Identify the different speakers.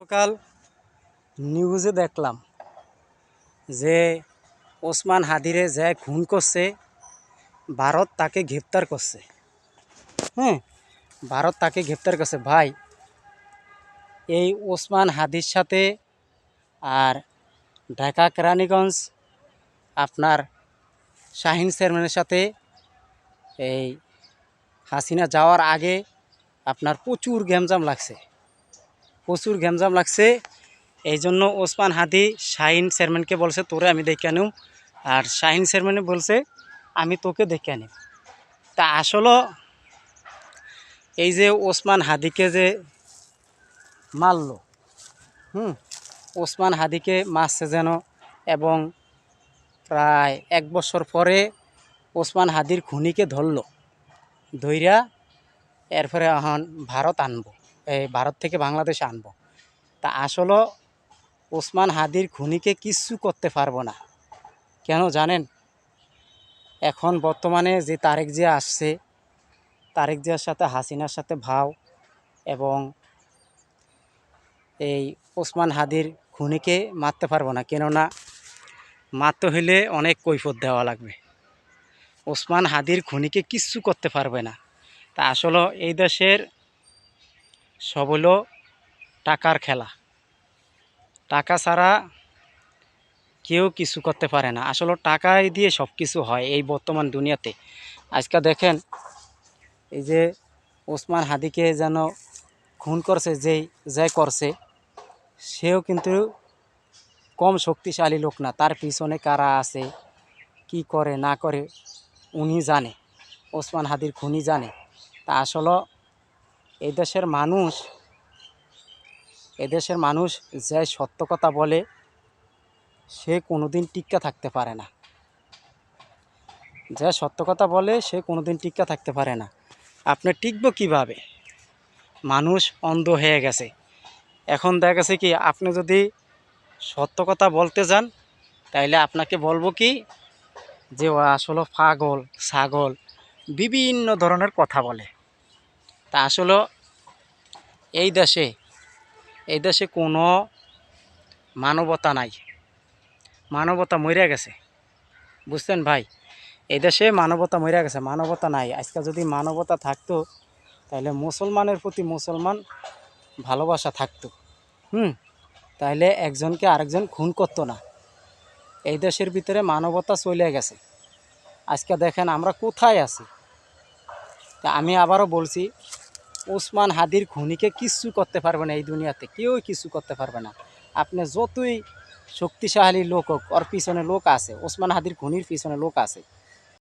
Speaker 1: সকাল নিউজে দেখলাম যে ওসমান হাদিরে যে খুন করছে ভারত তাকে গ্রেপ্তার করছে। হ্যাঁ, ভারত তাকে গ্রেপ্তার করছে। ভাই, এই ওসমান হাদির সাথে আর ঢাকা কেরানীগঞ্জ আপনার শাহিন চেয়ারম্যানের সাথে এই হাসিনা যাওয়ার আগে আপনার প্রচুর গ্যাঞ্জাম লাগছে। এই জন্য ওসমান হাদি শাহিন চেয়ারম্যানকে বলছে তোরে আমি দেখে আনুম, আর শাহিন চেয়ারম্যানে বলছে আমি তোকে দেখে আনিম। তা আসলে এই যে ওসমান হাদিকে যে মারল, ওসমান হাদিকে মারছে যেন, এবং প্রায় 1 বছর পরে ওসমান হাদির খুনিকে ধইরা এরপরে এখন ভারত আনবো, এই ভারত থেকে বাংলাদেশে আনবো। তা আসলে ওসমান হাদির খুনিকে কিচ্ছু করতে পারবো না। কেন জানেন? এখন বর্তমানে যে তারেক জিয়া আসছে, তারেক জিয়ার সাথে হাসিনার সাথে ভাও, এবং এই ওসমান হাদির খুনিকে মারতে পারবো না। কেননা মারতে হইলে অনেক কৈফিয়ত দেওয়া লাগবে। ওসমান হাদির খুনিকে কিচ্ছু করতে পারবে না। তা আসলে এই দেশের সব হলো টাকার খেলা। টাকা ছাড়া কেউ কিছু করতে পারে না। আসলে টাকাই দিয়ে সব কিছু হয় এই বর্তমান দুনিয়াতে। আজকে দেখেন এই যে ওসমান হাদিকে যেন খুন করছে, যে করছে সেও কিন্তু কম শক্তিশালী লোক না। তার পিছনে কারা আছে, কি করে না করে উনি জানে, ওসমান হাদির খুনি জানে। তা আসলে এদেশের মানুষ যে সত্য কথা বলে সে কোনোদিন টিক্কা থাকতে পারে না। যে সত্য কথা বলে সে কোনোদিন টিক্কা থাকতে পারে না। আপনি টিকবো কিভাবে? মানুষ অন্ধ হয়ে গেছে। এখন দেখা গেছে কি, আপনি যদি সত্য কথা বলতে যান তাইলে আপনাকে বলবো কি যে ও আসলে পাগল ছাগল, বিভিন্ন ধরনের কথা বলে। তা আসলে এই দেশে কোনো মানবতা নাই, মানবতা মরে গেছে। বুঝছেন ভাই? এই দেশে মানবতা মরে গেছে, মানবতা নাই। আজকে যদি মানবতা থাকতো তাহলে মুসলমানের প্রতি মুসলমান ভালোবাসা থাকতো। তাহলে একজনকে আরেকজন খুন করতো না। এই দেশের ভিতরে মানবতা চলে গেছে। আজকে দেখেন আমরা কোথায় আছি। তা আমি আবারও বলছি, ওসমান হাদির খুনিকে কিচ্ছু করতে পারবে না এই দুনিয়াতে, কেউ কিছু করতে পারবে না। আপনি যতই শক্তিশালী লোক হোক, ওর পিছনে লোক আছে, ওসমান হাদির খুনির পিছনে লোক আছে।